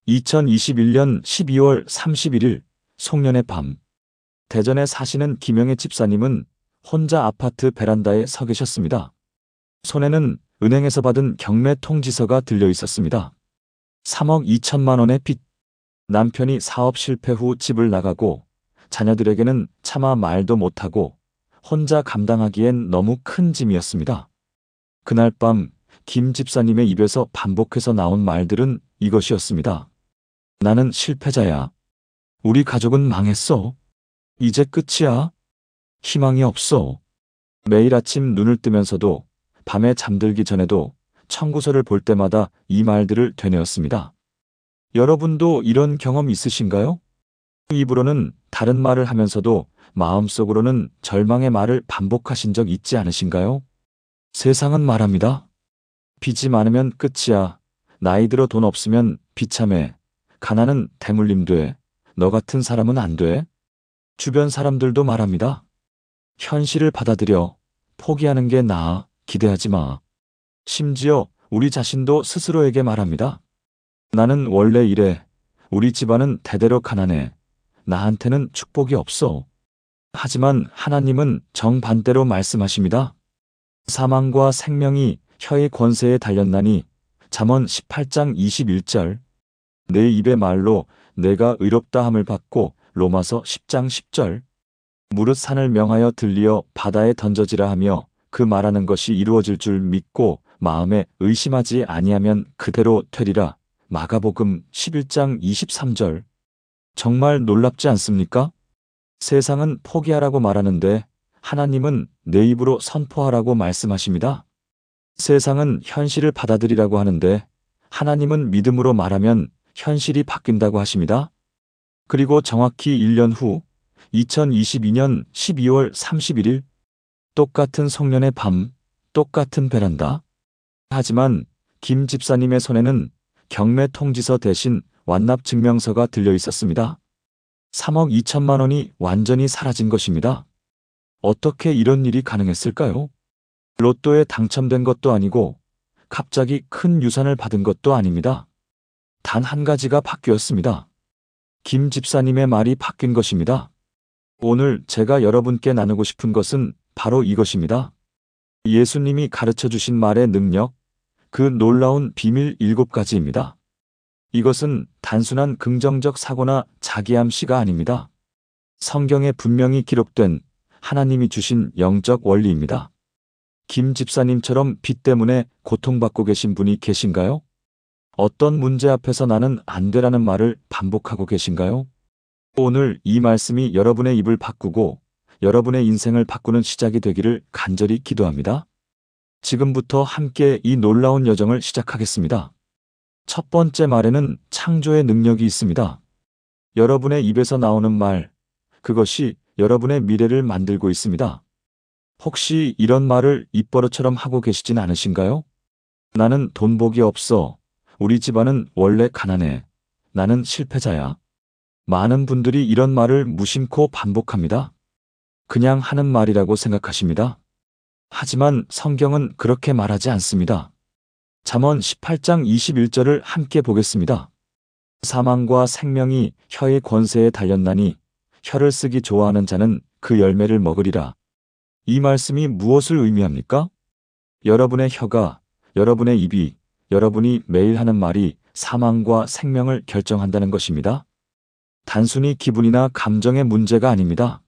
2021년 12월 31일 송년의 밤, 대전에 사시는 김영애 집사님은 혼자 아파트 베란다에 서 계셨습니다. 손에는 은행에서 받은 경매 통지서가 들려 있었습니다. 3억 2천만 원의 빚. 남편이 사업 실패 후 집을 나가고 자녀들에게는 차마 말도 못하고 혼자 감당하기엔 너무 큰 짐이었습니다. 그날 밤 김 집사님의 입에서 반복해서 나온 말들은 이것이었습니다. 나는 실패자야. 우리 가족은 망했어. 이제 끝이야. 희망이 없어. 매일 아침 눈을 뜨면서도 밤에 잠들기 전에도 청구서를 볼 때마다 이 말들을 되뇌었습니다. 여러분도 이런 경험 있으신가요? 입으로는 다른 말을 하면서도 마음속으로는 절망의 말을 반복하신 적 있지 않으신가요? 세상은 말합니다. 빚이 많으면 끝이야. 나이 들어 돈 없으면 비참해. 가난은 대물림 돼. 너 같은 사람은 안 돼. 주변 사람들도 말합니다. 현실을 받아들여. 포기하는 게 나아. 기대하지 마. 심지어 우리 자신도 스스로에게 말합니다. 나는 원래 이래. 우리 집안은 대대로 가난해. 나한테는 축복이 없어. 하지만 하나님은 정반대로 말씀하십니다. 사망과 생명이 혀의 권세에 달렸나니 잠언 18장 21절. 내 입의 말로 내가 의롭다 함을 받고 로마서 10장 10절. 무릇 산을 명하여 들리어 바다에 던져지라 하며 그 말하는 것이 이루어질 줄 믿고 마음에 의심하지 아니하면 그대로 되리라. 마가복음 11장 23절. 정말 놀랍지 않습니까? 세상은 포기하라고 말하는데 하나님은 내 입으로 선포하라고 말씀하십니다. 세상은 현실을 받아들이라고 하는데 하나님은 믿음으로 말하면 현실이 바뀐다고 하십니다. 그리고 정확히 1년 후 2022년 12월 31일 똑같은 송년의 밤, 똑같은 베란다. 하지만 김 집사님의 손에는 경매 통지서 대신 완납 증명서가 들려 있었습니다. 3억 2천만 원이 완전히 사라진 것입니다. 어떻게 이런 일이 가능했을까요? 로또에 당첨된 것도 아니고 갑자기 큰 유산을 받은 것도 아닙니다. 단 한 가지가 바뀌었습니다. 김 집사님의 말이 바뀐 것입니다. 오늘 제가 여러분께 나누고 싶은 것은 바로 이것입니다. 예수님이 가르쳐 주신 말의 능력, 그 놀라운 비밀 7가지입니다. 이것은 단순한 긍정적 사고나 자기암시가 아닙니다. 성경에 분명히 기록된 하나님이 주신 영적 원리입니다. 김 집사님처럼 빚 때문에 고통받고 계신 분이 계신가요? 어떤 문제 앞에서 나는 안 되라는 말을 반복하고 계신가요? 오늘 이 말씀이 여러분의 입을 바꾸고 여러분의 인생을 바꾸는 시작이 되기를 간절히 기도합니다. 지금부터 함께 이 놀라운 여정을 시작하겠습니다. 첫 번째 말에는 창조의 능력이 있습니다. 여러분의 입에서 나오는 말, 그것이 여러분의 미래를 만들고 있습니다. 혹시 이런 말을 입버릇처럼 하고 계시진 않으신가요? 나는 돈복이 없어. 우리 집안은 원래 가난해. 나는 실패자야. 많은 분들이 이런 말을 무심코 반복합니다. 그냥 하는 말이라고 생각하십니다. 하지만 성경은 그렇게 말하지 않습니다. 잠언 18장 21절을 함께 보겠습니다. 사망과 생명이 혀의 권세에 달렸나니 혀를 쓰기 좋아하는 자는 그 열매를 먹으리라. 이 말씀이 무엇을 의미합니까? 여러분의 혀가, 여러분의 입이, 여러분이 매일 하는 말이 사망과 생명을 결정한다는 것입니다. 단순히 기분이나 감정의 문제가 아닙니다.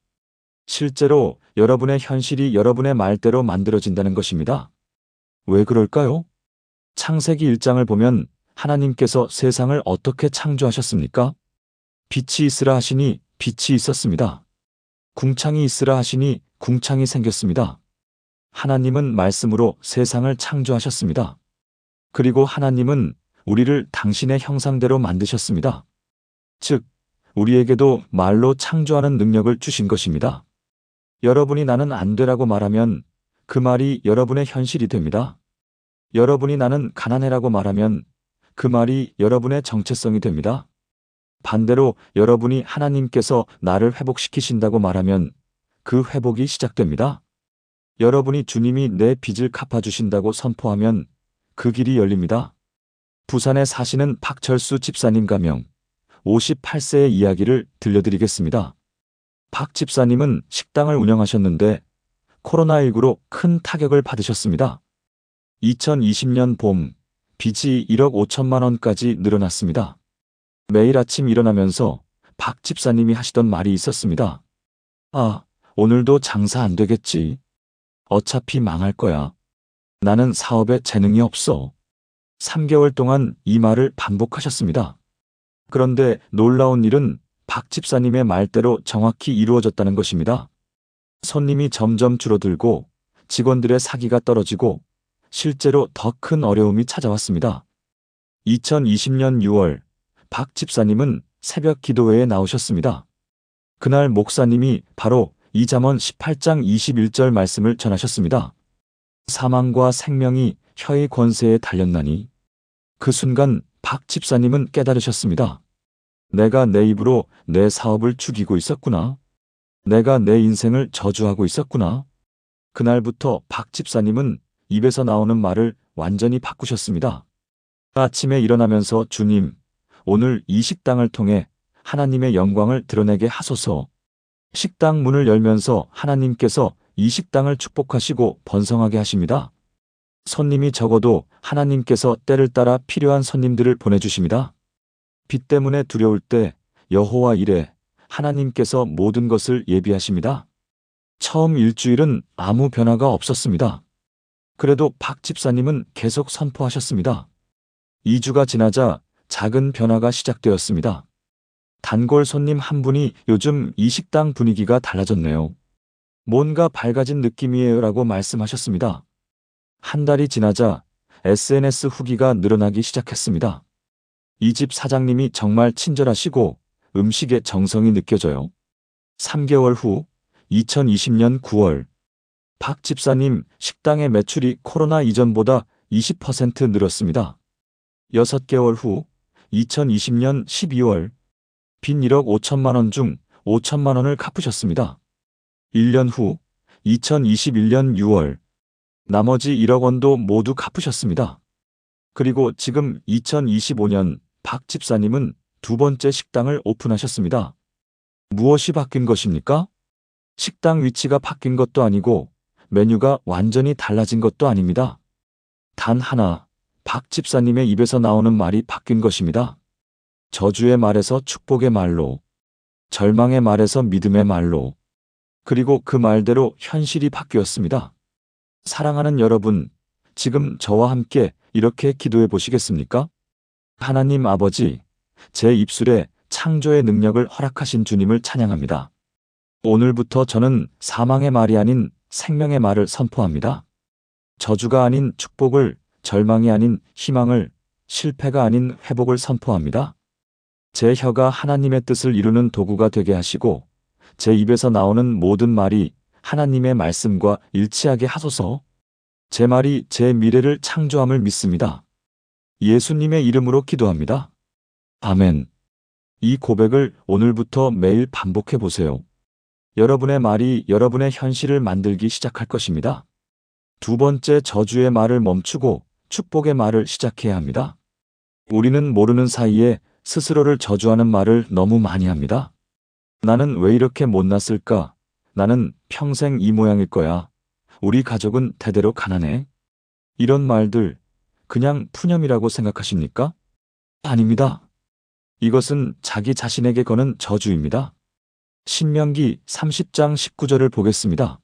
실제로 여러분의 현실이 여러분의 말대로 만들어진다는 것입니다. 왜 그럴까요? 창세기 1장을 보면 하나님께서 세상을 어떻게 창조하셨습니까? 빛이 있으라 하시니 빛이 있었습니다. 궁창이 있으라 하시니 궁창이 생겼습니다. 하나님은 말씀으로 세상을 창조하셨습니다. 그리고 하나님은 우리를 당신의 형상대로 만드셨습니다. 즉, 우리에게도 말로 창조하는 능력을 주신 것입니다. 여러분이 나는 안 되라고 말하면 그 말이 여러분의 현실이 됩니다. 여러분이 나는 가난해라고 말하면 그 말이 여러분의 정체성이 됩니다. 반대로 여러분이 하나님께서 나를 회복시키신다고 말하면 그 회복이 시작됩니다. 여러분이 주님이 내 빚을 갚아주신다고 선포하면 그 길이 열립니다. 부산에 사시는 박철수 집사님 가명 58세의 이야기를 들려드리겠습니다. 박 집사님은 식당을 운영하셨는데 코로나19로 큰 타격을 받으셨습니다. 2020년 봄 빚이 1억 5천만 원까지 늘어났습니다. 매일 아침 일어나면서 박 집사님이 하시던 말이 있었습니다. 아, 오늘도 장사 안 되겠지. 어차피 망할 거야. 나는 사업에 재능이 없어. 3개월 동안 이 말을 반복하셨습니다. 그런데 놀라운 일은 박 집사님의 말대로 정확히 이루어졌다는 것입니다. 손님이 점점 줄어들고 직원들의 사기가 떨어지고 실제로 더 큰 어려움이 찾아왔습니다. 2020년 6월 박 집사님은 새벽 기도회에 나오셨습니다. 그날 목사님이 바로 이잠언 18장 21절 말씀을 전하셨습니다. 사망과 생명이 혀의 권세에 달렸나니. 그 순간 박 집사님은 깨달으셨습니다. 내가 내 입으로 내 사업을 죽이고 있었구나. 내가 내 인생을 저주하고 있었구나. 그날부터 박 집사님은 입에서 나오는 말을 완전히 바꾸셨습니다. 아침에 일어나면서 주님, 오늘 이 식당을 통해 하나님의 영광을 드러내게 하소서. 식당 문을 열면서 하나님께서 이 식당을 축복하시고 번성하게 하십니다. 손님이 적어도 하나님께서 때를 따라 필요한 손님들을 보내주십니다. 빚 때문에 두려울 때 여호와 이레 하나님께서 모든 것을 예비하십니다. 처음 일주일은 아무 변화가 없었습니다. 그래도 박 집사님은 계속 선포하셨습니다. 2주가 지나자 작은 변화가 시작되었습니다. 단골 손님 한 분이 요즘 이 식당 분위기가 달라졌네요. 뭔가 밝아진 느낌이에요라고 말씀하셨습니다. 한 달이 지나자 SNS 후기가 늘어나기 시작했습니다. 이 집 사장님이 정말 친절하시고 음식에 정성이 느껴져요. 3개월 후 2020년 9월 박 집사님 식당의 매출이 코로나 이전보다 20% 늘었습니다. 6개월 후 2020년 12월 빈 1억 5천만 원 중 5천만 원을 갚으셨습니다. 1년 후 2021년 6월 나머지 1억 원도 모두 갚으셨습니다. 그리고 지금 2025년 박 집사님은 두 번째 식당을 오픈하셨습니다. 무엇이 바뀐 것입니까? 식당 위치가 바뀐 것도 아니고 메뉴가 완전히 달라진 것도 아닙니다. 단 하나, 박 집사님의 입에서 나오는 말이 바뀐 것입니다. 저주의 말에서 축복의 말로, 절망의 말에서 믿음의 말로, 그리고 그 말대로 현실이 바뀌었습니다. 사랑하는 여러분, 지금 저와 함께 이렇게 기도해 보시겠습니까? 하나님 아버지, 제 입술에 창조의 능력을 허락하신 주님을 찬양합니다. 오늘부터 저는 사망의 말이 아닌 생명의 말을 선포합니다. 저주가 아닌 축복을, 절망이 아닌 희망을, 실패가 아닌 회복을 선포합니다. 제 혀가 하나님의 뜻을 이루는 도구가 되게 하시고 제 입에서 나오는 모든 말이 하나님의 말씀과 일치하게 하소서. 제 말이 제 미래를 창조함을 믿습니다. 예수님의 이름으로 기도합니다. 아멘. 이 고백을 오늘부터 매일 반복해 보세요. 여러분의 말이 여러분의 현실을 만들기 시작할 것입니다. 두 번째 저주의 말을 멈추고 축복의 말을 시작해야 합니다. 우리는 모르는 사이에 스스로를 저주하는 말을 너무 많이 합니다. 나는 왜 이렇게 못났을까? 나는 평생 이 모양일 거야. 우리 가족은 대대로 가난해. 이런 말들 그냥 푸념이라고 생각하십니까? 아닙니다. 이것은 자기 자신에게 거는 저주입니다. 신명기 30장 19절을 보겠습니다.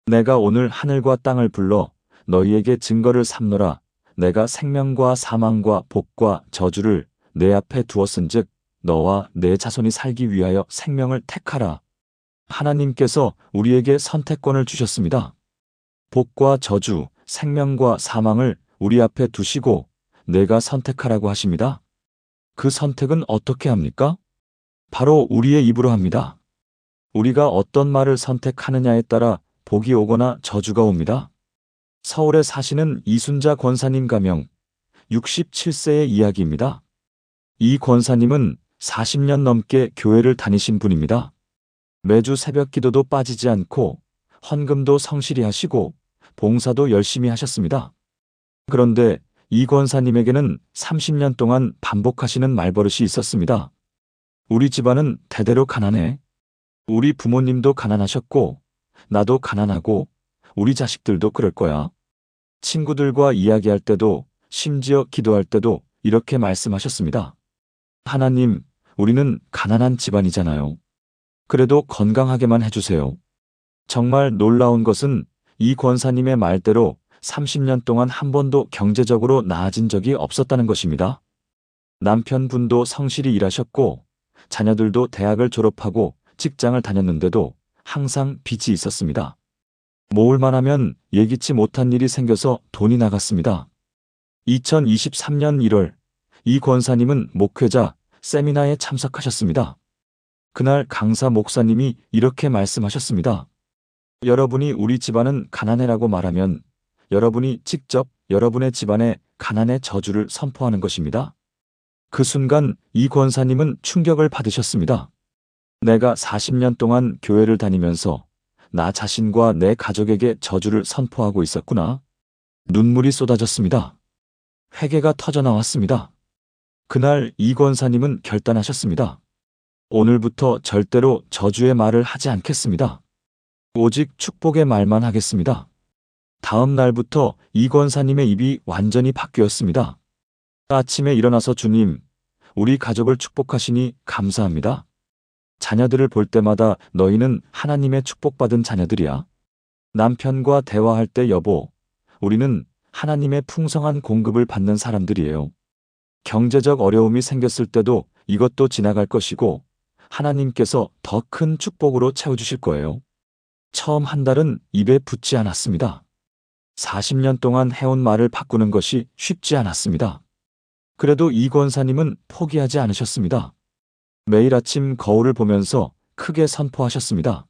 내가 오늘 하늘과 땅을 불러 너희에게 증거를 삼노라. 내가 생명과 사망과 복과 저주를 내 앞에 두었은즉 너와 내 자손이 살기 위하여 생명을 택하라. 하나님께서 우리에게 선택권을 주셨습니다. 복과 저주, 생명과 사망을 우리 앞에 두시고 내가 선택하라고 하십니다. 그 선택은 어떻게 합니까? 바로 우리의 입으로 합니다. 우리가 어떤 말을 선택하느냐에 따라 복이 오거나 저주가 옵니다. 서울에 사시는 이순자 권사님 가명 67세의 이야기입니다. 이 권사님은 40년 넘게 교회를 다니신 분입니다. 매주 새벽 기도도 빠지지 않고 헌금도 성실히 하시고 봉사도 열심히 하셨습니다. 그런데 이 권사님에게는 30년 동안 반복하시는 말버릇이 있었습니다. 우리 집안은 대대로 가난해. 우리 부모님도 가난하셨고, 나도 가난하고, 우리 자식들도 그럴 거야. 친구들과 이야기할 때도, 심지어 기도할 때도 이렇게 말씀하셨습니다. 하나님, 우리는 가난한 집안이잖아요. 그래도 건강하게만 해주세요. 정말 놀라운 것은 이 권사님의 말대로 30년 동안 한 번도 경제적으로 나아진 적이 없었다는 것입니다. 남편분도 성실히 일하셨고, 자녀들도 대학을 졸업하고 직장을 다녔는데도 항상 빚이 있었습니다. 모을만 하면 예기치 못한 일이 생겨서 돈이 나갔습니다. 2023년 1월, 이 권사님은 목회자 세미나에 참석하셨습니다. 그날 강사 목사님이 이렇게 말씀하셨습니다. 여러분이 우리 집안은 가난해라고 말하면 여러분이 직접 여러분의 집안에 가난의 저주를 선포하는 것입니다. 그 순간 이 권사님은 충격을 받으셨습니다. 내가 40년 동안 교회를 다니면서 나 자신과 내 가족에게 저주를 선포하고 있었구나. 눈물이 쏟아졌습니다. 회개가 터져나왔습니다. 그날 이 권사님은 결단하셨습니다. 오늘부터 절대로 저주의 말을 하지 않겠습니다. 오직 축복의 말만 하겠습니다. 다음 날부터 이 권사님의 입이 완전히 바뀌었습니다. 아침에 일어나서 주님, 우리 가족을 축복하시니 감사합니다. 자녀들을 볼 때마다 너희는 하나님의 축복받은 자녀들이야. 남편과 대화할 때 여보, 우리는 하나님의 풍성한 공급을 받는 사람들이에요. 경제적 어려움이 생겼을 때도 이것도 지나갈 것이고 하나님께서 더 큰 축복으로 채워주실 거예요. 처음 한 달은 입에 붙지 않았습니다. 40년 동안 해온 말을 바꾸는 것이 쉽지 않았습니다. 그래도 이 권사님은 포기하지 않으셨습니다. 매일 아침 거울을 보면서 크게 선포하셨습니다.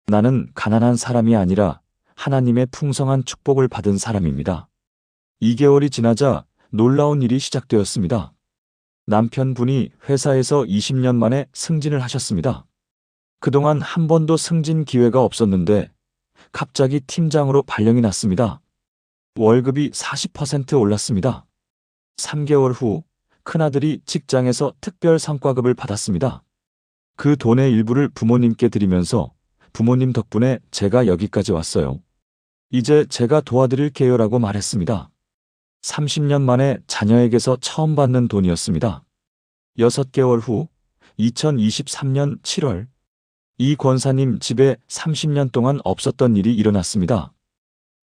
나는 가난한 사람이 아니라 하나님의 풍성한 축복을 받은 사람입니다. 2개월이 지나자 놀라운 일이 시작되었습니다. 남편분이 회사에서 20년 만에 승진을 하셨습니다. 그동안 한 번도 승진 기회가 없었는데 갑자기 팀장으로 발령이 났습니다. 월급이 40% 올랐습니다. 3개월 후 큰아들이 직장에서 특별 성과급을 받았습니다. 그 돈의 일부를 부모님께 드리면서 부모님 덕분에 제가 여기까지 왔어요. 이제 제가 도와드릴게요라고 말했습니다. 30년 만에 자녀에게서 처음 받는 돈이었습니다. 6개월 후 2023년 7월 이 권사님 집에 30년 동안 없었던 일이 일어났습니다.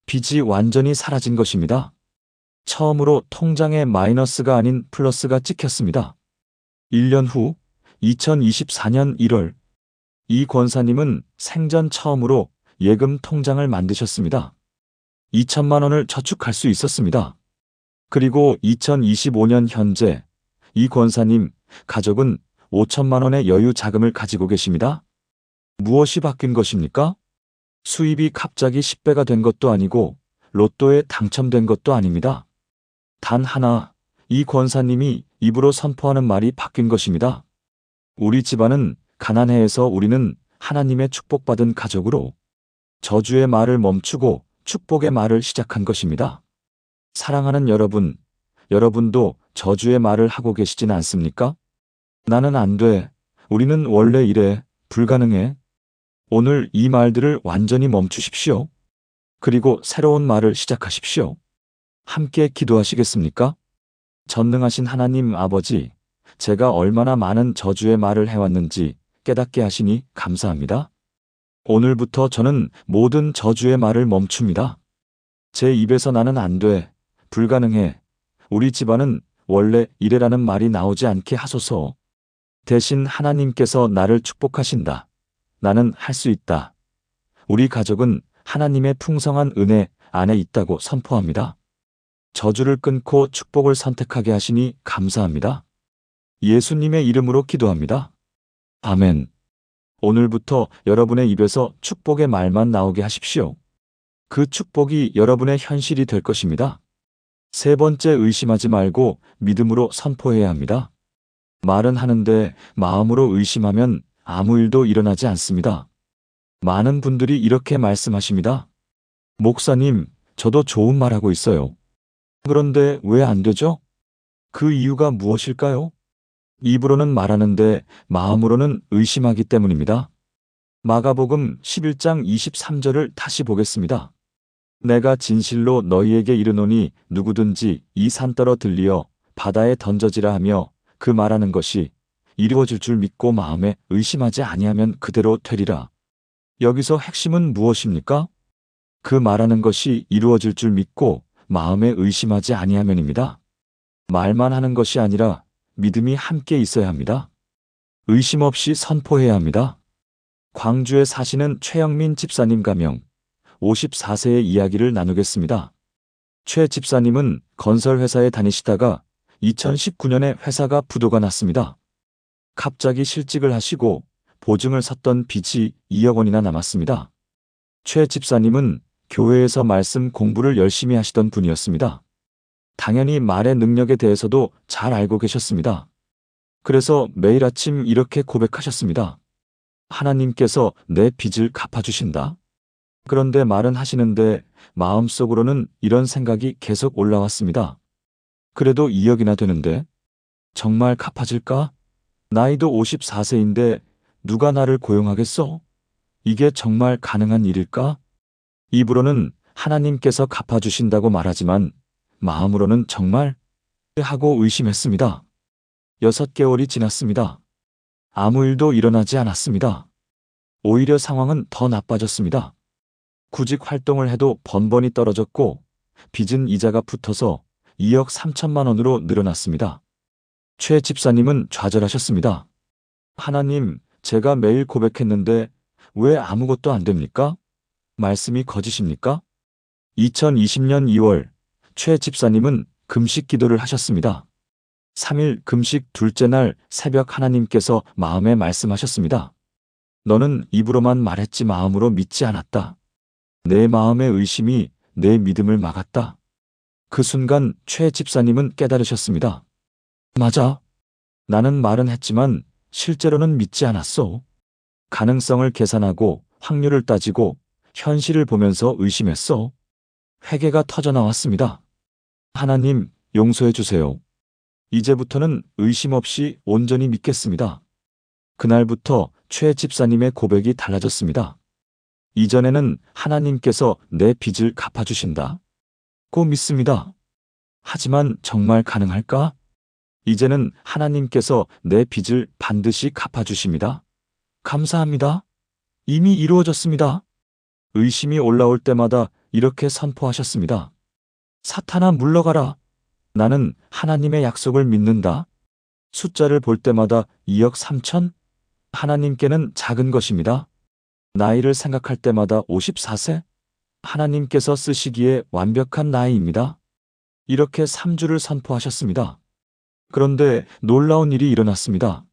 빚이 완전히 사라진 것입니다. 처음으로 통장에 마이너스가 아닌 플러스가 찍혔습니다. 1년 후 2024년 1월 이 권사님은 생전 처음으로 예금 통장을 만드셨습니다. 2천만 원을 저축할 수 있었습니다. 그리고 2025년 현재 이 권사님 가족은 5천만 원의 여유 자금을 가지고 계십니다. 무엇이 바뀐 것입니까? 수입이 갑자기 10배가 된 것도 아니고 로또에 당첨된 것도 아닙니다. 단 하나, 이 권사님이 입으로 선포하는 말이 바뀐 것입니다. 우리 집안은 가난해에서 우리는 하나님의 축복받은 가족으로 저주의 말을 멈추고 축복의 말을 시작한 것입니다. 사랑하는 여러분, 여러분도 저주의 말을 하고 계시진 않습니까? 나는 안 돼. 우리는 원래 이래. 불가능해. 오늘 이 말들을 완전히 멈추십시오. 그리고 새로운 말을 시작하십시오. 함께 기도하시겠습니까? 전능하신 하나님 아버지, 제가 얼마나 많은 저주의 말을 해왔는지 깨닫게 하시니 감사합니다. 오늘부터 저는 모든 저주의 말을 멈춥니다. 제 입에서 나는 안 돼. 불가능해. 우리 집안은 원래 이래라는 말이 나오지 않게 하소서. 대신 하나님께서 나를 축복하신다. 나는 할 수 있다. 우리 가족은 하나님의 풍성한 은혜 안에 있다고 선포합니다. 저주를 끊고 축복을 선택하게 하시니 감사합니다. 예수님의 이름으로 기도합니다. 아멘. 오늘부터 여러분의 입에서 축복의 말만 나오게 하십시오. 그 축복이 여러분의 현실이 될 것입니다. 세 번째, 의심하지 말고 믿음으로 선포해야 합니다. 말은 하는데 마음으로 의심하면 아무 일도 일어나지 않습니다. 많은 분들이 이렇게 말씀하십니다. 목사님, 저도 좋은 말 하고 있어요. 그런데 왜 안 되죠? 그 이유가 무엇일까요? 입으로는 말하는데 마음으로는 의심하기 때문입니다. 마가복음 11장 23절을 다시 보겠습니다. 내가 진실로 너희에게 이르노니 누구든지 이 산더러 들리어 바다에 던져지라 하며 그 말하는 것이 이루어질 줄 믿고 마음에 의심하지 아니하면 그대로 되리라. 여기서 핵심은 무엇입니까? 그 말하는 것이 이루어질 줄 믿고 마음에 의심하지 아니하면입니다. 말만 하는 것이 아니라 믿음이 함께 있어야 합니다. 의심 없이 선포해야 합니다. 광주에 사시는 최영민 집사님 가명 54세의 이야기를 나누겠습니다. 최 집사님은 건설회사에 다니시다가 2019년에 회사가 부도가 났습니다. 갑자기 실직을 하시고 보증을 섰던 빚이 2억 원이나 남았습니다. 최 집사님은 교회에서 말씀 공부를 열심히 하시던 분이었습니다. 당연히 말의 능력에 대해서도 잘 알고 계셨습니다. 그래서 매일 아침 이렇게 고백하셨습니다. 하나님께서 내 빚을 갚아주신다. 그런데 말은 하시는데 마음속으로는 이런 생각이 계속 올라왔습니다. 그래도 2억이나 되는데 정말 갚아질까? 나이도 54세인데 누가 나를 고용하겠어? 이게 정말 가능한 일일까? 입으로는 하나님께서 갚아주신다고 말하지만 마음으로는 정말? 하고 의심했습니다. 6개월이 지났습니다. 아무 일도 일어나지 않았습니다. 오히려 상황은 더 나빠졌습니다. 구직 활동을 해도 번번이 떨어졌고 빚은 이자가 붙어서 2억 3천만 원으로 늘어났습니다. 최 집사님은 좌절하셨습니다. 하나님, 제가 매일 고백했는데 왜 아무것도 안 됩니까? 말씀이 거짓입니까? 2020년 2월 최 집사님은 금식 기도를 하셨습니다. 3일 금식 둘째 날 새벽 하나님께서 마음에 말씀하셨습니다. 너는 입으로만 말했지 마음으로 믿지 않았다. 내 마음의 의심이 내 믿음을 막았다. 그 순간 최 집사님은 깨달으셨습니다. 맞아. 나는 말은 했지만 실제로는 믿지 않았어. 가능성을 계산하고 확률을 따지고 현실을 보면서 의심했어. 회개가 터져나왔습니다. 하나님, 용서해 주세요. 이제부터는 의심 없이 온전히 믿겠습니다. 그날부터 최 집사님의 고백이 달라졌습니다. 이전에는 하나님께서 내 빚을 갚아주신다. 고 믿습니다. 하지만 정말 가능할까? 이제는 하나님께서 내 빚을 반드시 갚아주십니다. 감사합니다. 이미 이루어졌습니다. 의심이 올라올 때마다 이렇게 선포하셨습니다. 사탄아 물러가라. 나는 하나님의 약속을 믿는다. 숫자를 볼 때마다 2억 3천? 하나님께는 작은 것입니다. 나이를 생각할 때마다 54세? 하나님께서 쓰시기에 완벽한 나이입니다. 이렇게 3주를 선포하셨습니다. 그런데 놀라운 일이 일어났습니다.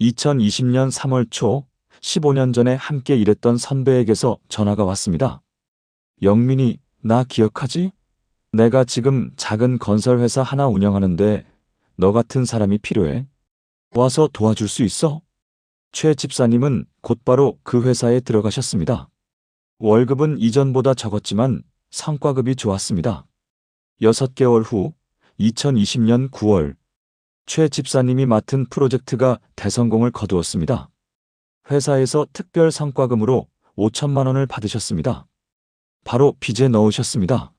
2020년 3월 초 15년 전에 함께 일했던 선배에게서 전화가 왔습니다. 영민이, 나 기억하지? 내가 지금 작은 건설회사 하나 운영하는데 너 같은 사람이 필요해. 와서 도와줄 수 있어? 최 집사님은 곧바로 그 회사에 들어가셨습니다. 월급은 이전보다 적었지만 성과급이 좋았습니다. 6개월 후 2020년 9월 최 집사님이 맡은 프로젝트가 대성공을 거두었습니다. 회사에서 특별 성과금으로 5천만 원을 받으셨습니다. 바로 빚에 넣으셨습니다.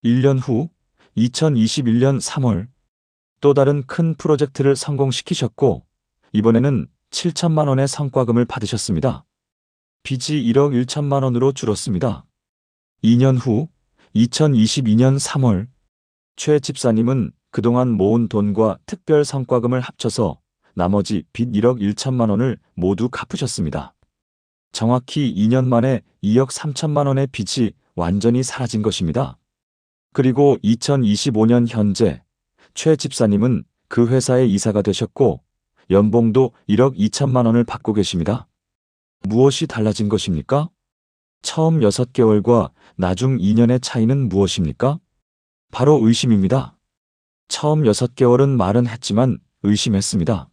1년 후 2021년 3월 또 다른 큰 프로젝트를 성공시키셨고 이번에는 7천만 원의 성과금을 받으셨습니다. 빚이 1억 1천만 원으로 줄었습니다. 2년 후 2022년 3월 최 집사님은 그동안 모은 돈과 특별 성과금을 합쳐서 나머지 빚 1억 1천만 원을 모두 갚으셨습니다. 정확히 2년 만에 2억 3천만 원의 빚이 완전히 사라진 것입니다. 그리고 2025년 현재 최 집사님은 그 회사의 이사가 되셨고 연봉도 1억 2천만 원을 받고 계십니다. 무엇이 달라진 것입니까? 처음 6개월과 나중 2년의 차이는 무엇입니까? 바로 의심입니다. 처음 6개월은 말은 했지만 의심했습니다.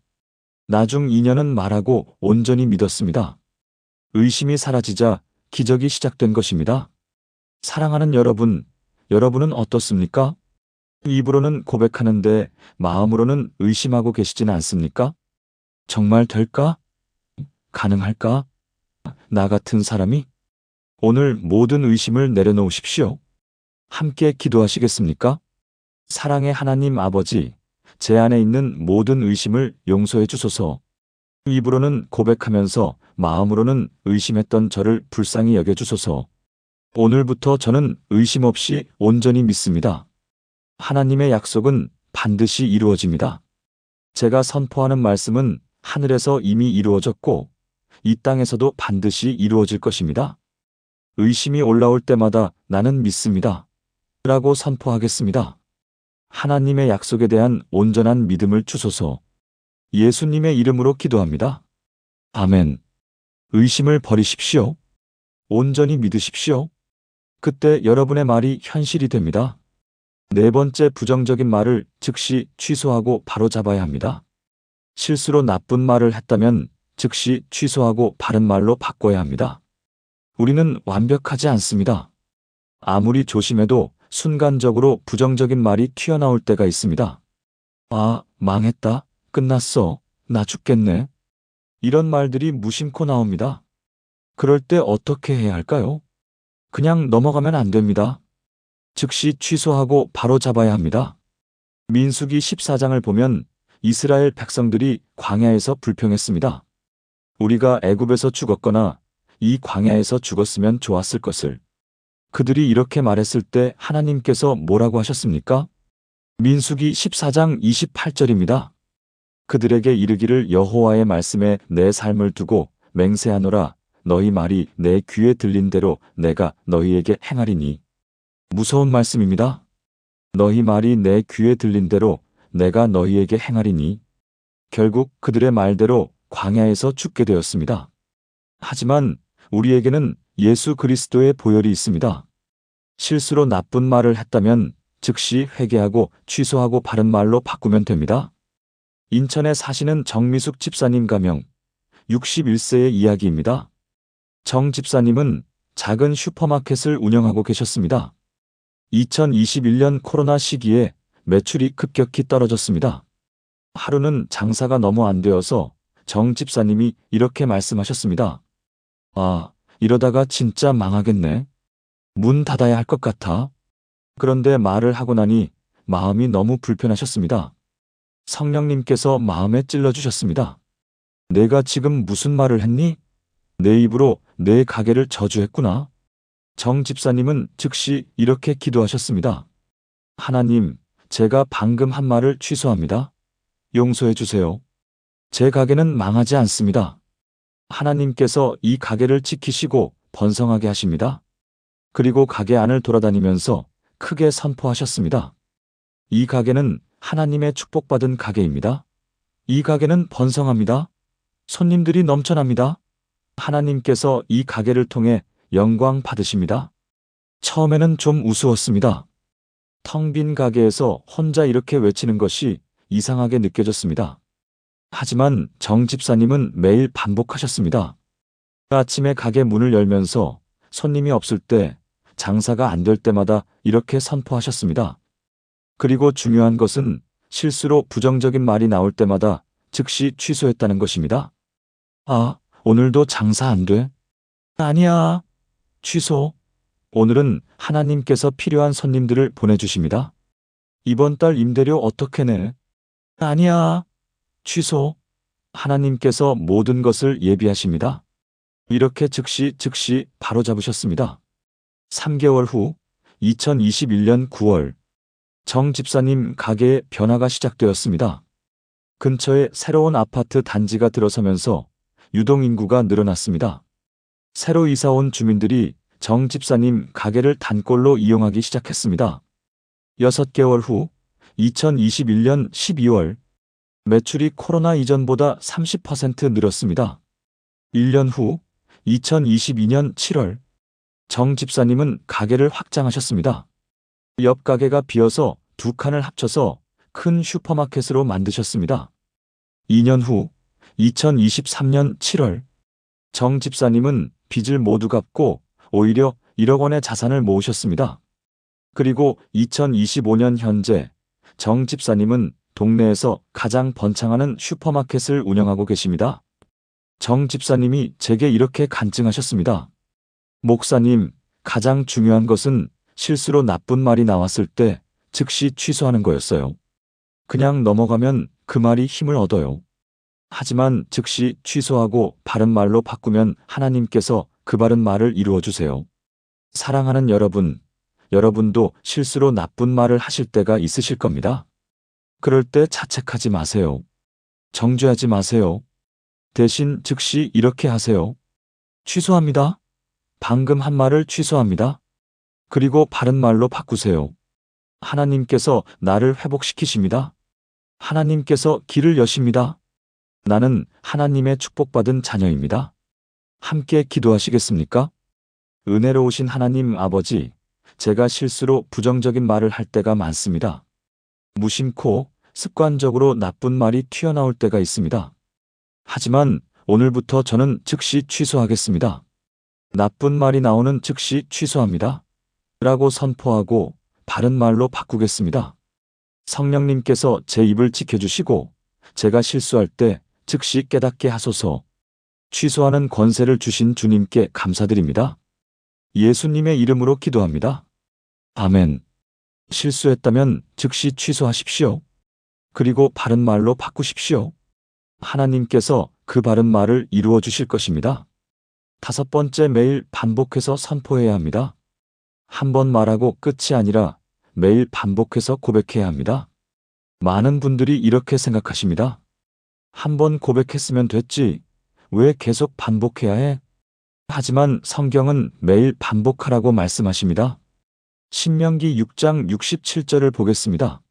나중 2년은 말하고 온전히 믿었습니다. 의심이 사라지자 기적이 시작된 것입니다. 사랑하는 여러분, 여러분은 어떻습니까? 입으로는 고백하는데 마음으로는 의심하고 계시진 않습니까? 정말 될까? 가능할까? 나 같은 사람이? 오늘 모든 의심을 내려놓으십시오. 함께 기도하시겠습니까? 사랑의 하나님 아버지, 제 안에 있는 모든 의심을 용서해 주소서. 입으로는 고백하면서 마음으로는 의심했던 저를 불쌍히 여겨 주소서. 오늘부터 저는 의심 없이 온전히 믿습니다. 하나님의 약속은 반드시 이루어집니다. 제가 선포하는 말씀은 하늘에서 이미 이루어졌고 이 땅에서도 반드시 이루어질 것입니다. 의심이 올라올 때마다 나는 믿습니다. 라고 선포하겠습니다. 하나님의 약속에 대한 온전한 믿음을 주소서. 예수님의 이름으로 기도합니다. 아멘. 의심을 버리십시오. 온전히 믿으십시오. 그때 여러분의 말이 현실이 됩니다. 네 번째, 부정적인 말을 즉시 취소하고 바로 잡아야 합니다. 실수로 나쁜 말을 했다면 즉시 취소하고 바른 말로 바꿔야 합니다. 우리는 완벽하지 않습니다. 아무리 조심해도 순간적으로 부정적인 말이 튀어나올 때가 있습니다. 아, 망했다. 끝났어. 나 죽겠네. 이런 말들이 무심코 나옵니다. 그럴 때 어떻게 해야 할까요? 그냥 넘어가면 안 됩니다. 즉시 취소하고 바로 잡아야 합니다. 민수기 14장을 보면 이스라엘 백성들이 광야에서 불평했습니다. 우리가 애굽에서 죽었거나 이 광야에서 죽었으면 좋았을 것을. 그들이 이렇게 말했을 때 하나님께서 뭐라고 하셨습니까? 민수기 14장 28절입니다. 그들에게 이르기를 여호와의 말씀에 내 삶을 두고 맹세하노라. 너희 말이 내 귀에 들린 대로 내가 너희에게 행하리니. 무서운 말씀입니다. 너희 말이 내 귀에 들린 대로 내가 너희에게 행하리니. 결국 그들의 말대로 광야에서 죽게 되었습니다. 하지만 우리에게는 예수 그리스도의 보혈이 있습니다. 실수로 나쁜 말을 했다면 즉시 회개하고 취소하고 바른 말로 바꾸면 됩니다. 인천에 사시는 정미숙 집사님 가명, 61세의 이야기입니다. 정 집사님은 작은 슈퍼마켓을 운영하고 계셨습니다. 2021년 코로나 시기에 매출이 급격히 떨어졌습니다. 하루는 장사가 너무 안 되어서 정 집사님이 이렇게 말씀하셨습니다. 아, 이러다가 진짜 망하겠네. 문 닫아야 할 것 같아. 그런데 말을 하고 나니 마음이 너무 불편하셨습니다. 성령님께서 마음에 찔러주셨습니다. 내가 지금 무슨 말을 했니? 내 입으로 내 가게를 저주했구나. 정 집사님은 즉시 이렇게 기도하셨습니다. 하나님, 제가 방금 한 말을 취소합니다. 용서해 주세요. 제 가게는 망하지 않습니다. 하나님께서 이 가게를 지키시고 번성하게 하십니다. 그리고 가게 안을 돌아다니면서 크게 선포하셨습니다. 이 가게는 하나님의 축복받은 가게입니다. 이 가게는 번성합니다. 손님들이 넘쳐납니다. 하나님께서 이 가게를 통해 영광 받으십니다. 처음에는 좀 우스웠습니다. 텅 빈 가게에서 혼자 이렇게 외치는 것이 이상하게 느껴졌습니다. 하지만 정 집사님은 매일 반복하셨습니다. 아침에 가게 문을 열면서 손님이 없을 때, 장사가 안 될 때마다 이렇게 선포하셨습니다. 그리고 중요한 것은 실수로 부정적인 말이 나올 때마다 즉시 취소했다는 것입니다. 아, 오늘도 장사 안 돼? 아니야. 취소. 오늘은 하나님께서 필요한 손님들을 보내주십니다. 이번 달 임대료 어떻게 내? 아니야. 취소. 하나님께서 모든 것을 예비하십니다. 이렇게 즉시 바로 잡으셨습니다. 3개월 후 2021년 9월 정 집사님 가게에 변화가 시작되었습니다. 근처에 새로운 아파트 단지가 들어서면서 유동인구가 늘어났습니다. 새로 이사온 주민들이 정 집사님 가게를 단골로 이용하기 시작했습니다. 6개월 후 2021년 12월 매출이 코로나 이전보다 30% 늘었습니다. 1년 후 2022년 7월 정 집사님은 가게를 확장하셨습니다. 옆 가게가 비어서 두 칸을 합쳐서 큰 슈퍼마켓으로 만드셨습니다. 2년 후 2023년 7월 정 집사님은 빚을 모두 갚고 오히려 1억 원의 자산을 모으셨습니다. 그리고 2025년 현재 정 집사님은 동네에서 가장 번창하는 슈퍼마켓을 운영하고 계십니다. 정 집사님이 제게 이렇게 간증하셨습니다. 목사님, 가장 중요한 것은 실수로 나쁜 말이 나왔을 때 즉시 취소하는 거였어요. 그냥 넘어가면 그 말이 힘을 얻어요. 하지만 즉시 취소하고 바른 말로 바꾸면 하나님께서 그 바른 말을 이루어 주세요. 사랑하는 여러분, 여러분도 실수로 나쁜 말을 하실 때가 있으실 겁니다. 그럴 때 자책하지 마세요. 정죄하지 마세요. 대신 즉시 이렇게 하세요. 취소합니다. 방금 한 말을 취소합니다. 그리고 바른 말로 바꾸세요. 하나님께서 나를 회복시키십니다. 하나님께서 길을 여십니다. 나는 하나님의 축복받은 자녀입니다. 함께 기도하시겠습니까? 은혜로우신 하나님 아버지, 제가 실수로 부정적인 말을 할 때가 많습니다. 무심코 습관적으로 나쁜 말이 튀어나올 때가 있습니다. 하지만 오늘부터 저는 즉시 취소하겠습니다. 나쁜 말이 나오는 즉시 취소합니다. 라고 선포하고 바른 말로 바꾸겠습니다. 성령님께서 제 입을 지켜주시고 제가 실수할 때 즉시 깨닫게 하소서. 취소하는 권세를 주신 주님께 감사드립니다. 예수님의 이름으로 기도합니다. 아멘. 실수했다면 즉시 취소하십시오. 그리고 바른 말로 바꾸십시오. 하나님께서 그 바른 말을 이루어 주실 것입니다. 5번째, 매일 반복해서 선포해야 합니다. 한 번 말하고 끝이 아니라 매일 반복해서 고백해야 합니다. 많은 분들이 이렇게 생각하십니다. 한 번 고백했으면 됐지. 왜 계속 반복해야 해? 하지만 성경은 매일 반복하라고 말씀하십니다. 신명기 6장 67절을 보겠습니다.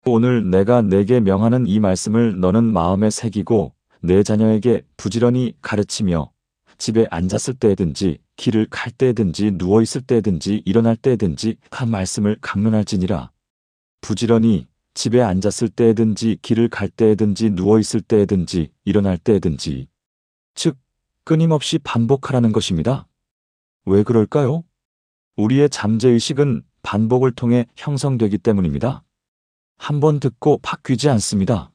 오늘 내가 내게 명하는 이 말씀을 너는 마음에 새기고 내 자녀에게 부지런히 가르치며 집에 앉았을 때든지 길을 갈 때든지 누워 있을 때든지 일어날 때든지 한 말씀을 강론할지니라. 부지런히 집에 앉았을 때든지 길을 갈 때든지 누워 있을 때든지 일어날 때든지, 즉 끊임없이 반복하라는 것입니다. 왜 그럴까요? 우리의 잠재의식은 반복을 통해 형성되기 때문입니다. 한 번 듣고 바뀌지 않습니다.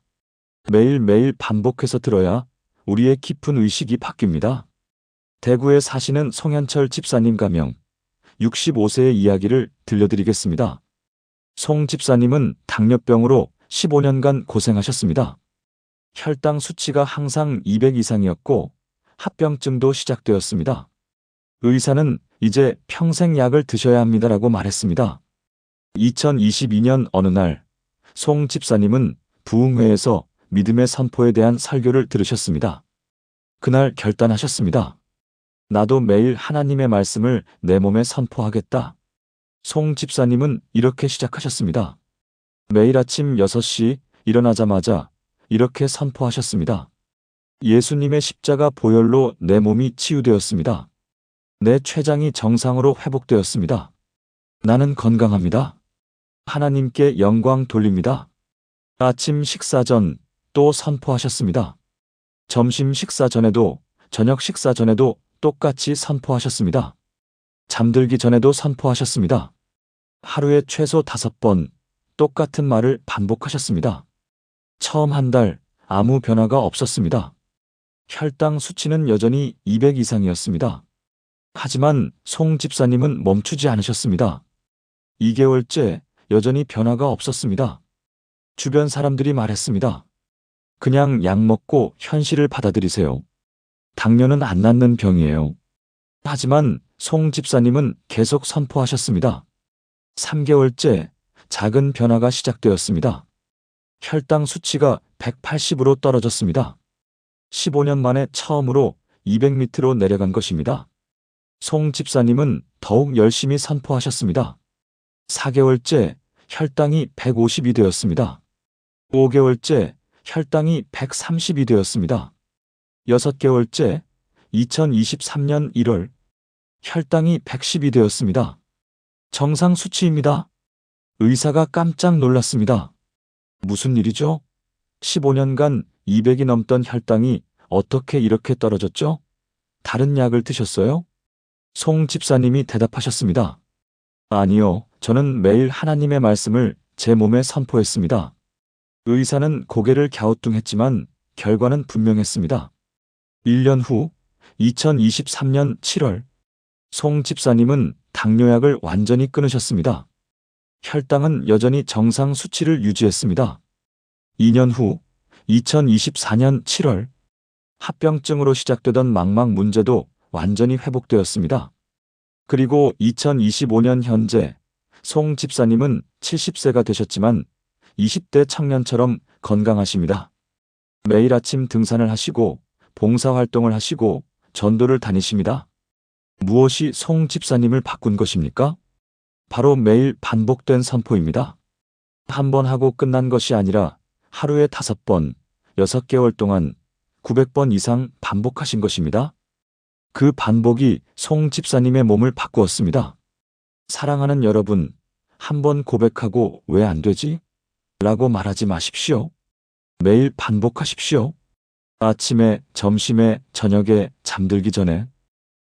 매일매일 반복해서 들어야 우리의 깊은 의식이 바뀝니다. 대구에 사시는 송현철 집사님 가명 65세의 이야기를 들려드리겠습니다. 송 집사님은 당뇨병으로 15년간 고생하셨습니다. 혈당 수치가 항상 200 이상이었고 합병증도 시작되었습니다. 의사는 이제 평생 약을 드셔야 합니다라고 말했습니다. 2022년 어느 날 송 집사님은 부흥회에서 믿음의 선포에 대한 설교를 들으셨습니다. 그날 결단하셨습니다. 나도 매일 하나님의 말씀을 내 몸에 선포하겠다. 송 집사님은 이렇게 시작하셨습니다. 매일 아침 6시 일어나자마자 이렇게 선포하셨습니다. 예수님의 십자가 보혈로 내 몸이 치유되었습니다. 내 췌장이 정상으로 회복되었습니다. 나는 건강합니다. 하나님께 영광 돌립니다. 아침 식사 전 또 선포하셨습니다. 점심 식사 전에도 저녁 식사 전에도 똑같이 선포하셨습니다. 잠들기 전에도 선포하셨습니다. 하루에 최소 5번 똑같은 말을 반복하셨습니다. 처음 한 달 아무 변화가 없었습니다. 혈당 수치는 여전히 200 이상이었습니다. 하지만 송 집사님은 멈추지 않으셨습니다. 2개월째 여전히 변화가 없었습니다. 주변 사람들이 말했습니다. 그냥 약 먹고 현실을 받아들이세요. 당뇨는 안 낫는 병이에요. 하지만 송 집사님은 계속 선포하셨습니다. 3개월째 작은 변화가 시작되었습니다. 혈당 수치가 180으로 떨어졌습니다. 15년 만에 처음으로 200 밑으로 내려간 것입니다. 송 집사님은 더욱 열심히 선포하셨습니다. 4개월째 혈당이 150이 되었습니다. 5개월째 혈당이 130이 되었습니다. 6개월째 2023년 1월 혈당이 110이 되었습니다. 정상 수치입니다. 의사가 깜짝 놀랐습니다. 무슨 일이죠? 15년간 200이 넘던 혈당이 어떻게 이렇게 떨어졌죠? 다른 약을 드셨어요? 송 집사님이 대답하셨습니다. 아니요, 저는 매일 하나님의 말씀을 제 몸에 선포했습니다. 의사는 고개를 갸우뚱했지만 결과는 분명했습니다. 1년 후 2023년 7월 송 집사님은 당뇨약을 완전히 끊으셨습니다. 혈당은 여전히 정상 수치를 유지했습니다. 2년 후 2024년 7월 합병증으로 시작되던 망막 문제도 완전히 회복되었습니다. 그리고 2025년 현재 송 집사님은 70세가 되셨지만 20대 청년처럼 건강하십니다. 매일 아침 등산을 하시고 봉사활동을 하시고 전도를 다니십니다. 무엇이 송 집사님을 바꾼 것입니까? 바로 매일 반복된 선포입니다. 한 번 하고 끝난 것이 아니라 하루에 5번, 6개월 동안 900번 이상 반복하신 것입니다. 그 반복이 송 집사님의 몸을 바꾸었습니다. 사랑하는 여러분, 한 번 고백하고 왜 안 되지? 라고 말하지 마십시오. 매일 반복하십시오. 아침에, 점심에, 저녁에, 잠들기 전에,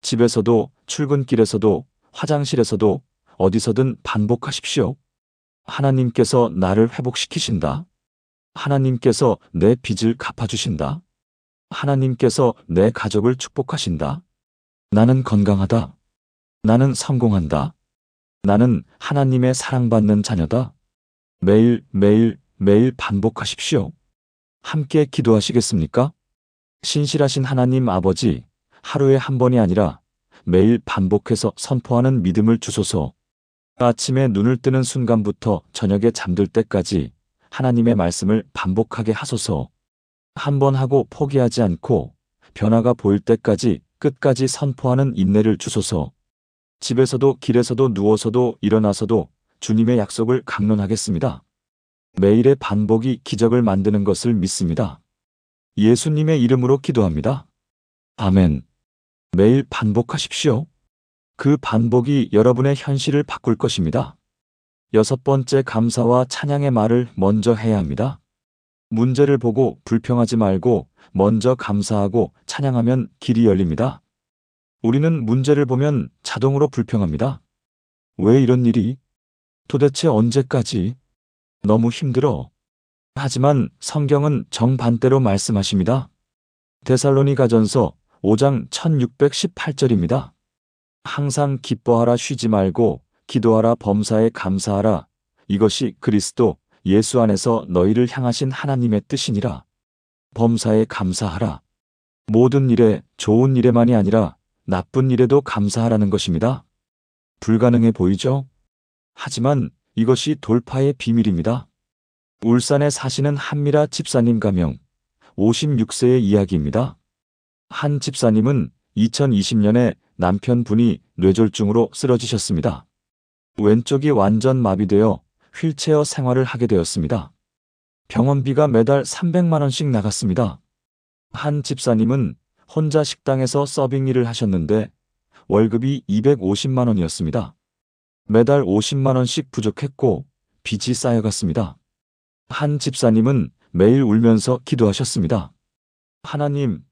집에서도, 출근길에서도, 화장실에서도, 어디서든 반복하십시오. 하나님께서 나를 회복시키신다. 하나님께서 내 빚을 갚아주신다. 하나님께서 내 가족을 축복하신다. 나는 건강하다. 나는 성공한다. 나는 하나님의 사랑받는 자녀다. 매일, 매일, 매일 반복하십시오. 함께 기도하시겠습니까? 신실하신 하나님 아버지, 하루에 한 번이 아니라 매일 반복해서 선포하는 믿음을 주소서. 아침에 눈을 뜨는 순간부터 저녁에 잠들 때까지 하나님의 말씀을 반복하게 하소서. 한 번 하고 포기하지 않고 변화가 보일 때까지 끝까지 선포하는 인내를 주소서. 집에서도 길에서도 누워서도 일어나서도 주님의 약속을 강론하겠습니다. 매일의 반복이 기적을 만드는 것을 믿습니다. 예수님의 이름으로 기도합니다. 아멘. 매일 반복하십시오. 그 반복이 여러분의 현실을 바꿀 것입니다. 6번째, 감사와 찬양의 말을 먼저 해야 합니다. 문제를 보고 불평하지 말고 먼저 감사하고 찬양하면 길이 열립니다. 우리는 문제를 보면 자동으로 불평합니다. 왜 이런 일이? 도대체 언제까지? 너무 힘들어. 하지만 성경은 정반대로 말씀하십니다. 데살로니가전서 5장 1618절입니다. 항상 기뻐하라, 쉬지 말고 기도하라, 범사에 감사하라. 이것이 그리스도 예수 안에서 너희를 향하신 하나님의 뜻이니라. 범사에 감사하라. 모든 일에, 좋은 일에만이 아니라 나쁜 일에도 감사하라는 것입니다. 불가능해 보이죠? 하지만 이것이 돌파의 비밀입니다. 울산에 사시는 한미라 집사님 가명 56세의 이야기입니다. 한 집사님은 2020년에 남편분이 뇌졸중으로 쓰러지셨습니다. 왼쪽이 완전 마비되어 휠체어 생활을 하게 되었습니다. 병원비가 매달 300만 원씩 나갔습니다. 한 집사님은 혼자 식당에서 서빙 일을 하셨는데 월급이 250만 원이었습니다. 매달 50만 원씩 부족했고 빚이 쌓여갔습니다. 한 집사님은 매일 울면서 기도하셨습니다. 하나님,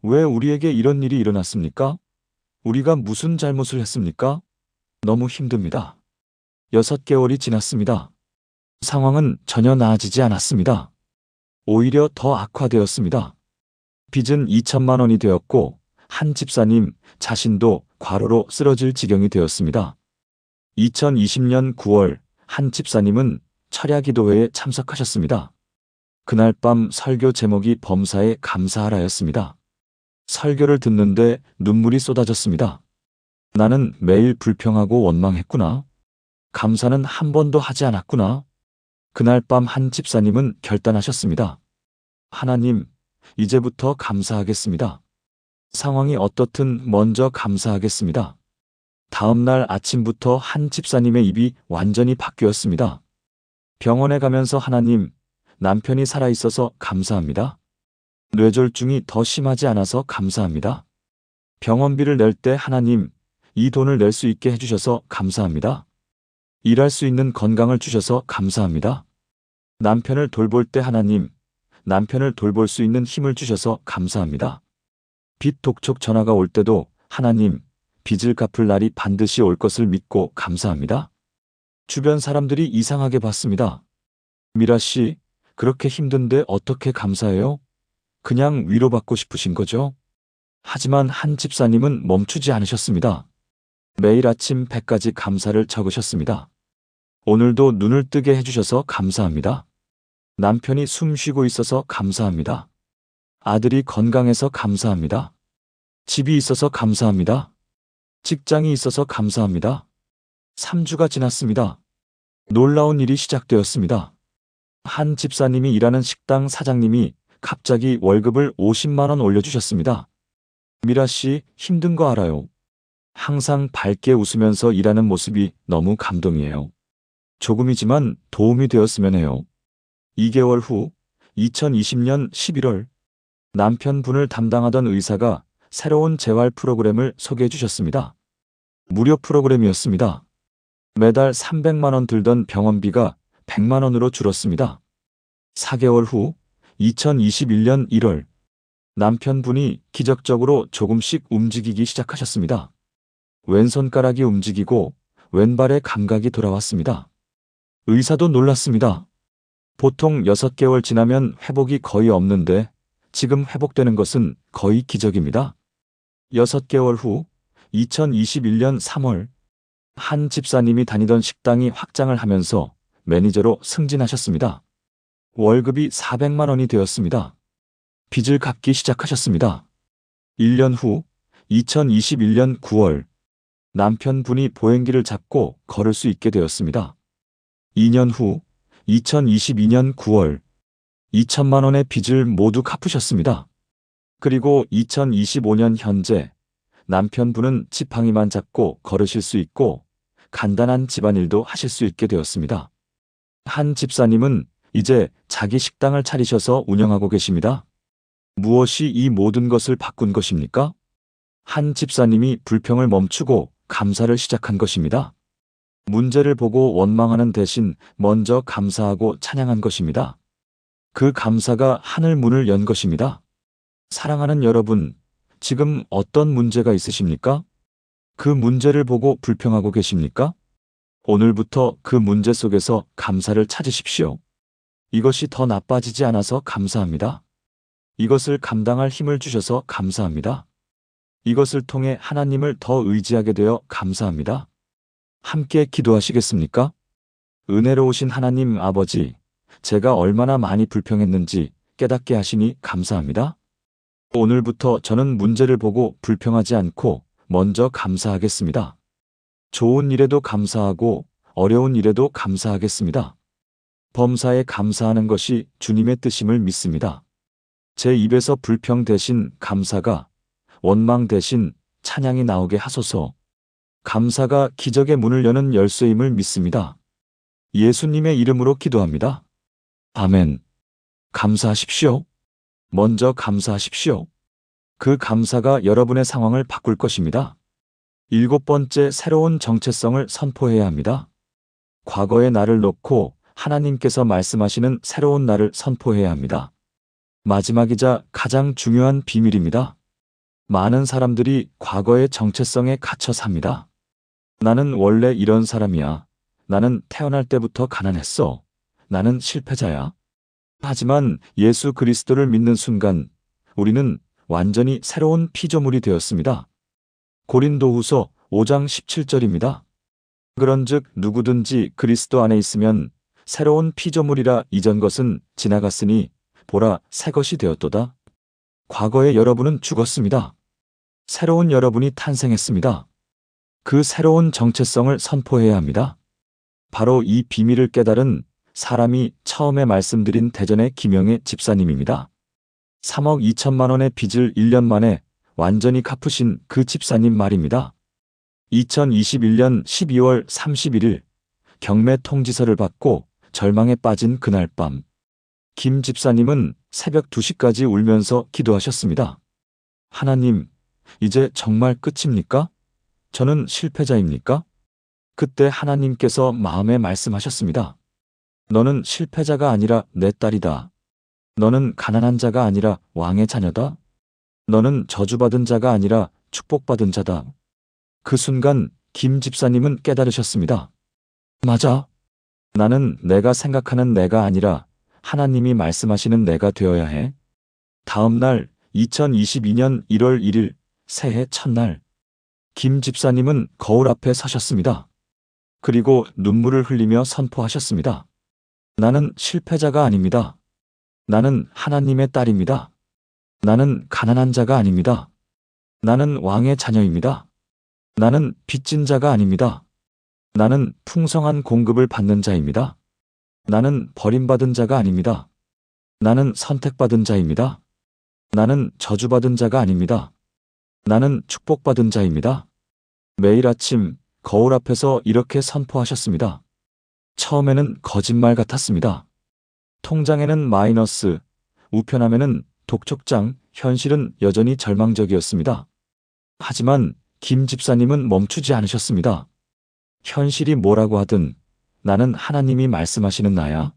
왜 우리에게 이런 일이 일어났습니까? 우리가 무슨 잘못을 했습니까? 너무 힘듭니다. 6개월이 지났습니다. 상황은 전혀 나아지지 않았습니다. 오히려 더 악화되었습니다. 빚은 2천만 원이 되었고 한 집사님 자신도 과로로 쓰러질 지경이 되었습니다. 2020년 9월 한 집사님은 철야기도회에 참석하셨습니다. 그날 밤 설교 제목이 범사에 감사하라였습니다. 설교를 듣는데 눈물이 쏟아졌습니다. 나는 매일 불평하고 원망했구나. 감사는 한 번도 하지 않았구나. 그날 밤 한 집사님은 결단하셨습니다. 하나님, 이제부터 감사하겠습니다. 상황이 어떻든 먼저 감사하겠습니다. 다음 날 아침부터 한 집사님의 입이 완전히 바뀌었습니다. 병원에 가면서 하나님, 남편이 살아있어서 감사합니다. 뇌졸중이 더 심하지 않아서 감사합니다. 병원비를 낼 때 하나님, 이 돈을 낼 수 있게 해주셔서 감사합니다. 일할 수 있는 건강을 주셔서 감사합니다. 남편을 돌볼 때 하나님, 남편을 돌볼 수 있는 힘을 주셔서 감사합니다. 빚 독촉 전화가 올 때도 하나님, 빚을 갚을 날이 반드시 올 것을 믿고 감사합니다. 주변 사람들이 이상하게 봤습니다. 미라 씨, 그렇게 힘든데 어떻게 감사해요? 그냥 위로받고 싶으신 거죠? 하지만 한 집사님은 멈추지 않으셨습니다. 매일 아침 100가지 감사를 적으셨습니다. 오늘도 눈을 뜨게 해주셔서 감사합니다. 남편이 숨 쉬고 있어서 감사합니다. 아들이 건강해서 감사합니다. 집이 있어서 감사합니다. 직장이 있어서 감사합니다. 3주가 지났습니다. 놀라운 일이 시작되었습니다. 한 집사님이 일하는 식당 사장님이 갑자기 월급을 50만 원 올려주셨습니다. 미라 씨, 힘든 거 알아요. 항상 밝게 웃으면서 일하는 모습이 너무 감동이에요. 조금이지만 도움이 되었으면 해요. 2개월 후 2020년 11월 남편분을 담당하던 의사가 새로운 재활 프로그램을 소개해 주셨습니다. 무료 프로그램이었습니다. 매달 300만 원 들던 병원비가 100만 원으로 줄었습니다. 4개월 후 2021년 1월 남편분이 기적적으로 조금씩 움직이기 시작하셨습니다. 왼손가락이 움직이고 왼발의 감각이 돌아왔습니다. 의사도 놀랐습니다. 보통 6개월 지나면 회복이 거의 없는데 지금 회복되는 것은 거의 기적입니다. 6개월 후 2021년 3월 한 집사님이 다니던 식당이 확장을 하면서 매니저로 승진하셨습니다. 월급이 400만 원이 되었습니다. 빚을 갚기 시작하셨습니다. 1년 후 2021년 9월 남편분이 보행기를 잡고 걸을 수 있게 되었습니다. 2년 후 2022년 9월 2천만 원의 빚을 모두 갚으셨습니다. 그리고 2025년 현재 남편분은 지팡이만 잡고 걸으실 수 있고 간단한 집안일도 하실 수 있게 되었습니다. 한 집사님은 이제 자기 식당을 차리셔서 운영하고 계십니다. 무엇이 이 모든 것을 바꾼 것입니까? 한 집사님이 불평을 멈추고 감사를 시작한 것입니다. 문제를 보고 원망하는 대신 먼저 감사하고 찬양한 것입니다. 그 감사가 하늘 문을 연 것입니다. 사랑하는 여러분, 지금 어떤 문제가 있으십니까? 그 문제를 보고 불평하고 계십니까? 오늘부터 그 문제 속에서 감사를 찾으십시오. 이것이 더 나빠지지 않아서 감사합니다. 이것을 감당할 힘을 주셔서 감사합니다. 이것을 통해 하나님을 더 의지하게 되어 감사합니다. 함께 기도하시겠습니까? 은혜로우신 하나님 아버지, 제가 얼마나 많이 불평했는지 깨닫게 하시니 감사합니다. 오늘부터 저는 문제를 보고 불평하지 않고 먼저 감사하겠습니다. 좋은 일에도 감사하고 어려운 일에도 감사하겠습니다. 범사에 감사하는 것이 주님의 뜻임을 믿습니다. 제 입에서 불평 대신 감사가, 원망 대신 찬양이 나오게 하소서. 감사가 기적의 문을 여는 열쇠임을 믿습니다. 예수님의 이름으로 기도합니다. 아멘. 감사하십시오. 먼저 감사하십시오. 그 감사가 여러분의 상황을 바꿀 것입니다. 7번째, 새로운 정체성을 선포해야 합니다. 과거의 나를 놓고 하나님께서 말씀하시는 새로운 나를 선포해야 합니다. 마지막이자 가장 중요한 비밀입니다. 많은 사람들이 과거의 정체성에 갇혀 삽니다. 나는 원래 이런 사람이야. 나는 태어날 때부터 가난했어. 나는 실패자야. 하지만 예수 그리스도를 믿는 순간 우리는 완전히 새로운 피조물이 되었습니다. 고린도후서 5장 17절입니다. 그런즉 누구든지 그리스도 안에 있으면 새로운 피조물이라 이전 것은 지나갔으니 보라 새 것이 되었도다. 과거의 여러분은 죽었습니다. 새로운 여러분이 탄생했습니다. 그 새로운 정체성을 선포해야 합니다. 바로 이 비밀을 깨달은 사람이 처음에 말씀드린 대전의 김영애 집사님입니다. 3억 2천만 원의 빚을 1년 만에 완전히 갚으신 그 집사님 말입니다. 2021년 12월 31일 경매 통지서를 받고 절망에 빠진 그날 밤 김 집사님은 새벽 2시까지 울면서 기도하셨습니다. 하나님, 이제 정말 끝입니까? 저는 실패자입니까? 그때 하나님께서 마음에 말씀하셨습니다. 너는 실패자가 아니라 내 딸이다. 너는 가난한 자가 아니라 왕의 자녀다. 너는 저주받은 자가 아니라 축복받은 자다. 그 순간 김 집사님은 깨달으셨습니다. 맞아. 나는 내가 생각하는 내가 아니라 하나님이 말씀하시는 내가 되어야 해. 다음 날 2022년 1월 1일 새해 첫날 김 집사님은 거울 앞에 서셨습니다. 그리고 눈물을 흘리며 선포하셨습니다. 나는 실패자가 아닙니다. 나는 하나님의 딸입니다. 나는 가난한 자가 아닙니다. 나는 왕의 자녀입니다. 나는 빚진 자가 아닙니다. 나는 풍성한 공급을 받는 자입니다. 나는 버림받은 자가 아닙니다. 나는 선택받은 자입니다. 나는 저주받은 자가 아닙니다. 나는 축복받은 자입니다. 매일 아침 거울 앞에서 이렇게 선포하셨습니다. 처음에는 거짓말 같았습니다. 통장에는 마이너스, 우편함에는 독촉장, 현실은 여전히 절망적이었습니다. 하지만 김 집사님은 멈추지 않으셨습니다. 현실이 뭐라고 하든 나는 하나님이 말씀하시는 나야.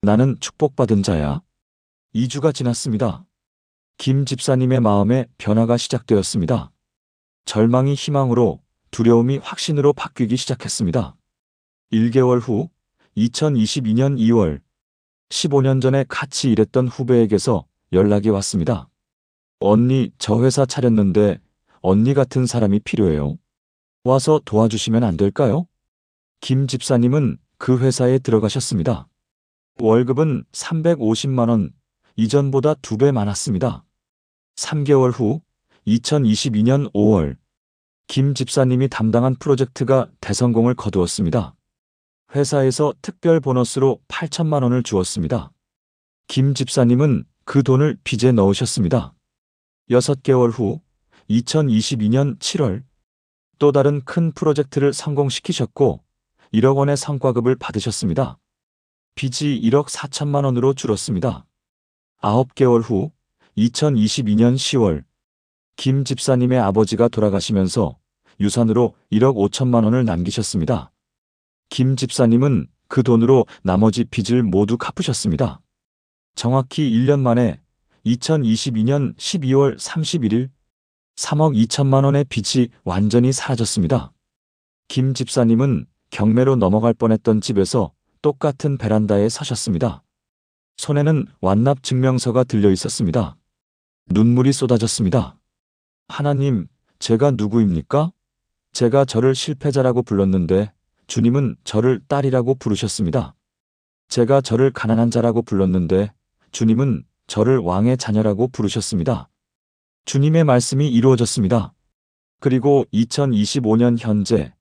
나는 축복받은 자야. 2주가 지났습니다. 김 집사님의 마음에 변화가 시작되었습니다. 절망이 희망으로, 두려움이 확신으로 바뀌기 시작했습니다. 1개월 후 2022년 2월 15년 전에 같이 일했던 후배에게서 연락이 왔습니다. 언니, 저 회사 차렸는데 언니 같은 사람이 필요해요. 와서 도와주시면 안 될까요? 김 집사님은 그 회사에 들어가셨습니다. 월급은 350만 원, 이전보다 2배 많았습니다. 3개월 후 2022년 5월 김 집사님이 담당한 프로젝트가 대성공을 거두었습니다. 회사에서 특별 보너스로 8천만 원을 주었습니다. 김 집사님은 그 돈을 빚에 넣으셨습니다. 6개월 후 2022년 7월 또 다른 큰 프로젝트를 성공시키셨고 1억 원의 성과급을 받으셨습니다. 빚이 1억 4천만 원으로 줄었습니다. 9개월 후 2022년 10월 김 집사님의 아버지가 돌아가시면서 유산으로 1억 5천만 원을 남기셨습니다. 김 집사님은 그 돈으로 나머지 빚을 모두 갚으셨습니다. 정확히 1년 만에 2022년 12월 31일 3억 2천만 원의 빚이 완전히 사라졌습니다. 김 집사님은 경매로 넘어갈 뻔했던 집에서 똑같은 베란다에 서셨습니다. 손에는 완납 증명서가 들려 있었습니다. 눈물이 쏟아졌습니다. 하나님, 제가 누구입니까? 제가 저를 실패자라고 불렀는데 주님은 저를 딸이라고 부르셨습니다. 제가 저를 가난한 자라고 불렀는데 주님은 저를 왕의 자녀라고 부르셨습니다. 주님의 말씀이 이루어졌습니다. 그리고 2025년 현재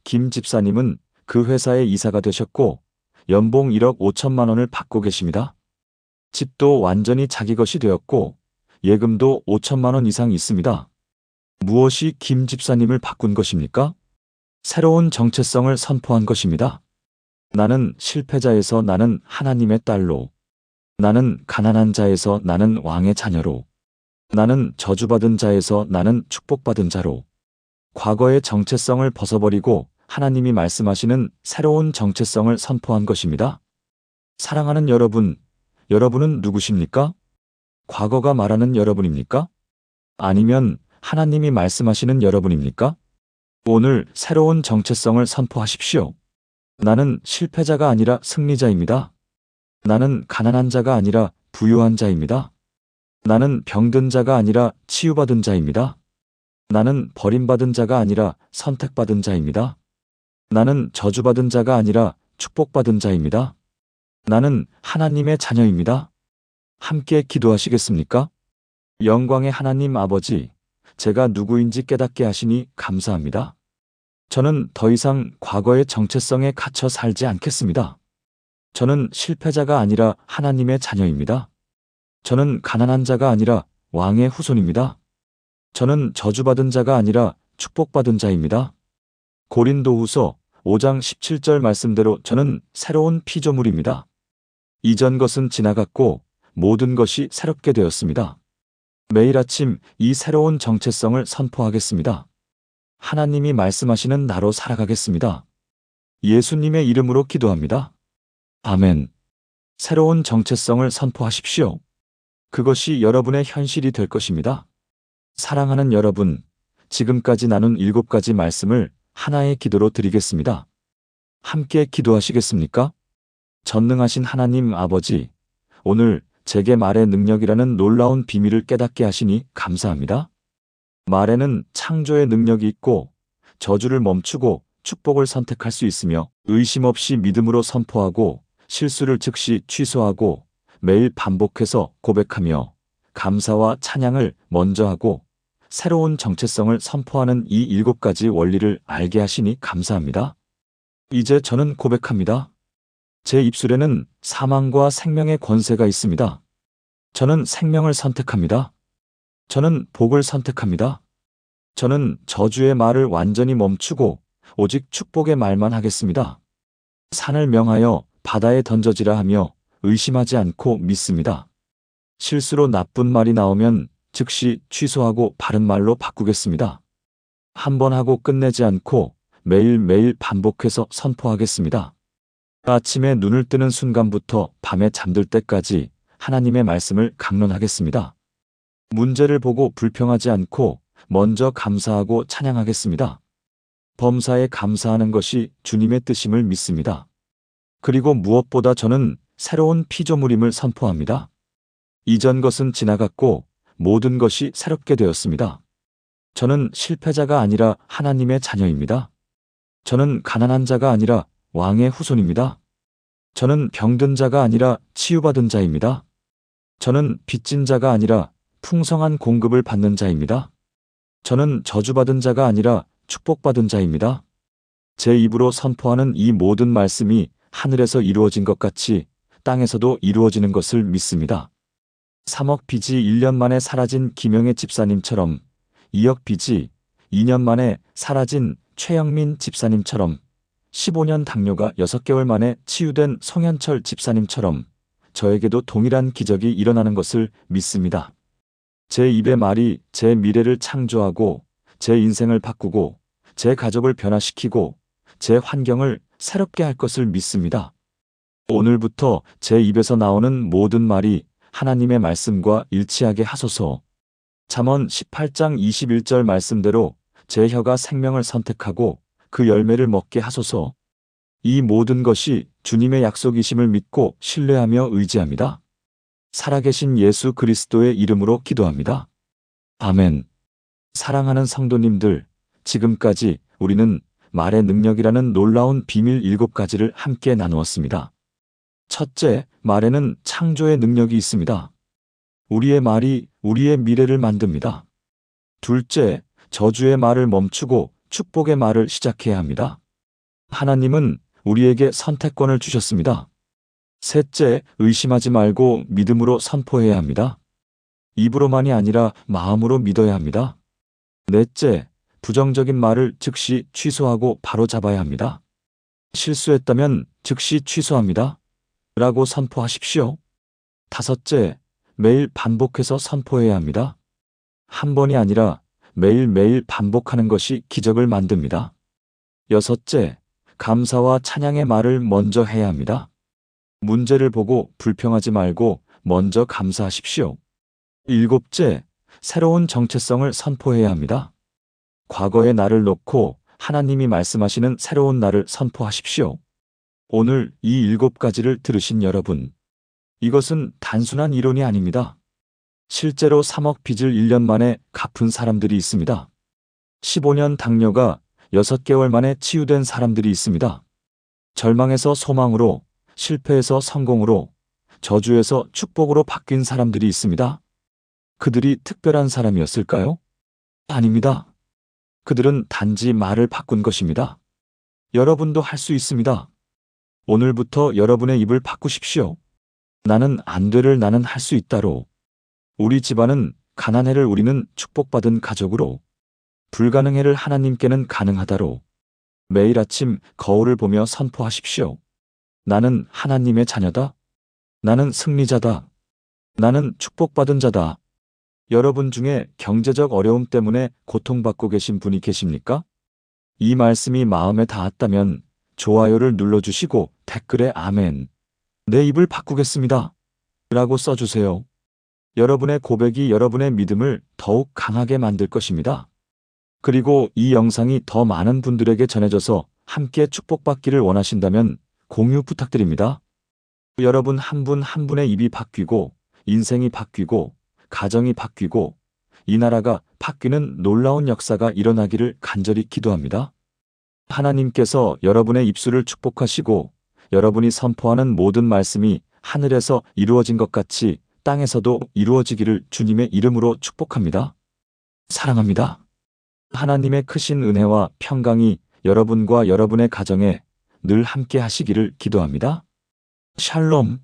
김 집사님은 그 회사에 이사가 되셨고 연봉 1억 5천만 원을 받고 계십니다. 집도 완전히 자기 것이 되었고 예금도 5천만 원 이상 있습니다. 무엇이 김 집사님을 바꾼 것입니까? 새로운 정체성을 선포한 것입니다. 나는 실패자에서 나는 하나님의 딸로, 나는 가난한 자에서 나는 왕의 자녀로, 나는 저주받은 자에서 나는 축복받은 자로, 과거의 정체성을 벗어버리고 하나님이 말씀하시는 새로운 정체성을 선포한 것입니다. 사랑하는 여러분, 여러분은 누구십니까? 과거가 말하는 여러분입니까? 아니면 하나님이 말씀하시는 여러분입니까? 오늘 새로운 정체성을 선포하십시오. 나는 실패자가 아니라 승리자입니다. 나는 가난한 자가 아니라 부유한 자입니다. 나는 병든 자가 아니라 치유받은 자입니다. 나는 버림받은 자가 아니라 선택받은 자입니다. 나는 저주받은 자가 아니라 축복받은 자입니다. 나는 하나님의 자녀입니다. 함께 기도하시겠습니까? 영광의 하나님 아버지, 제가 누구인지 깨닫게 하시니 감사합니다. 저는 더 이상 과거의 정체성에 갇혀 살지 않겠습니다. 저는 실패자가 아니라 하나님의 자녀입니다. 저는 가난한 자가 아니라 왕의 후손입니다. 저는 저주받은 자가 아니라 축복받은 자입니다. 고린도후서 5장 17절 말씀대로 저는 새로운 피조물입니다. 이전 것은 지나갔고 모든 것이 새롭게 되었습니다. 매일 아침 이 새로운 정체성을 선포하겠습니다. 하나님이 말씀하시는 나로 살아가겠습니다. 예수님의 이름으로 기도합니다. 아멘. 새로운 정체성을 선포하십시오. 그것이 여러분의 현실이 될 것입니다. 사랑하는 여러분, 지금까지 나눈 7가지 말씀을 하나의 기도로 드리겠습니다. 함께 기도하시겠습니까? 전능하신 하나님 아버지, 오늘 제게 말의 능력이라는 놀라운 비밀을 깨닫게 하시니 감사합니다. 말에는 창조의 능력이 있고 저주를 멈추고 축복을 선택할 수 있으며 의심 없이 믿음으로 선포하고 실수를 즉시 취소하고 매일 반복해서 고백하며 감사와 찬양을 먼저 하고 새로운 정체성을 선포하는 이 7가지 원리를 알게 하시니 감사합니다. 이제 저는 고백합니다. 제 입술에는 사망과 생명의 권세가 있습니다. 저는 생명을 선택합니다. 저는 복을 선택합니다. 저는 저주의 말을 완전히 멈추고 오직 축복의 말만 하겠습니다. 산을 명하여 바다에 던져지라 하며 의심하지 않고 믿습니다. 실수로 나쁜 말이 나오면 즉시 취소하고 바른 말로 바꾸겠습니다. 한 번 하고 끝내지 않고 매일매일 반복해서 선포하겠습니다. 아침에 눈을 뜨는 순간부터 밤에 잠들 때까지 하나님의 말씀을 강론하겠습니다. 문제를 보고 불평하지 않고 먼저 감사하고 찬양하겠습니다. 범사에 감사하는 것이 주님의 뜻임을 믿습니다. 그리고 무엇보다 저는 새로운 피조물임을 선포합니다. 이전 것은 지나갔고 모든 것이 새롭게 되었습니다. 저는 실패자가 아니라 하나님의 자녀입니다. 저는 가난한 자가 아니라 왕의 후손입니다. 저는 병든 자가 아니라 치유받은 자입니다. 저는 빚진 자가 아니라 풍성한 공급을 받는 자입니다. 저는 저주받은 자가 아니라 축복받은 자입니다. 제 입으로 선포하는 이 모든 말씀이 하늘에서 이루어진 것 같이 땅에서도 이루어지는 것을 믿습니다. 3억 빚이 1년 만에 사라진 김영애 집사님처럼, 2억 빚이 2년 만에 사라진 최영민 집사님처럼, 15년 당뇨가 6개월 만에 치유된 송현철 집사님처럼 저에게도 동일한 기적이 일어나는 것을 믿습니다. 제 입의 말이 제 미래를 창조하고 제 인생을 바꾸고 제 가족을 변화시키고 제 환경을 새롭게 할 것을 믿습니다. 오늘부터 제 입에서 나오는 모든 말이 하나님의 말씀과 일치하게 하소서. 잠언 18장 21절 말씀대로 제 혀가 생명을 선택하고 그 열매를 먹게 하소서. 이 모든 것이 주님의 약속이심을 믿고 신뢰하며 의지합니다. 살아계신 예수 그리스도의 이름으로 기도합니다. 아멘. 사랑하는 성도님들, 지금까지 우리는 말의 능력이라는 놀라운 비밀 7가지를 함께 나누었습니다. 첫째, 말에는 창조의 능력이 있습니다. 우리의 말이 우리의 미래를 만듭니다. 둘째, 저주의 말을 멈추고 축복의 말을 시작해야 합니다. 하나님은 우리에게 선택권을 주셨습니다. 셋째, 의심하지 말고 믿음으로 선포해야 합니다. 입으로만이 아니라 마음으로 믿어야 합니다. 넷째, 부정적인 말을 즉시 취소하고 바로 잡아야 합니다. 실수했다면 즉시 취소합니다. 라고 선포하십시오. 다섯째, 매일 반복해서 선포해야 합니다. 한 번이 아니라 매일매일 반복하는 것이 기적을 만듭니다. 여섯째, 감사와 찬양의 말을 먼저 해야 합니다. 문제를 보고 불평하지 말고 먼저 감사하십시오. 일곱째, 새로운 정체성을 선포해야 합니다. 과거의 나를 놓고 하나님이 말씀하시는 새로운 나를 선포하십시오. 오늘 이 7가지를 들으신 여러분, 이것은 단순한 이론이 아닙니다. 실제로 3억 빚을 1년 만에 갚은 사람들이 있습니다. 15년 당뇨가 6개월 만에 치유된 사람들이 있습니다. 절망에서 소망으로, 실패에서 성공으로, 저주에서 축복으로 바뀐 사람들이 있습니다. 그들이 특별한 사람이었을까요? 아닙니다. 그들은 단지 말을 바꾼 것입니다. 여러분도 할 수 있습니다. 오늘부터 여러분의 입을 바꾸십시오. 나는 안 돼를 나는 할 수 있다로. 우리 집안은 가난해를 우리는 축복받은 가족으로. 불가능해를 하나님께는 가능하다로. 매일 아침 거울을 보며 선포하십시오. 나는 하나님의 자녀다. 나는 승리자다. 나는 축복받은 자다. 여러분 중에 경제적 어려움 때문에 고통받고 계신 분이 계십니까? 이 말씀이 마음에 닿았다면 좋아요를 눌러주시고 댓글에 아멘. 내 입을 바꾸겠습니다. 라고 써주세요. 여러분의 고백이 여러분의 믿음을 더욱 강하게 만들 것입니다. 그리고 이 영상이 더 많은 분들에게 전해져서 함께 축복받기를 원하신다면 공유 부탁드립니다. 여러분 한 분 한 분의 입이 바뀌고 인생이 바뀌고 가정이 바뀌고 이 나라가 바뀌는 놀라운 역사가 일어나기를 간절히 기도합니다. 하나님께서 여러분의 입술을 축복하시고 여러분이 선포하는 모든 말씀이 하늘에서 이루어진 것 같이 땅에서도 이루어지기를 주님의 이름으로 축복합니다. 사랑합니다. 하나님의 크신 은혜와 평강이 여러분과 여러분의 가정에 늘 함께 하시기를 기도합니다. 샬롬.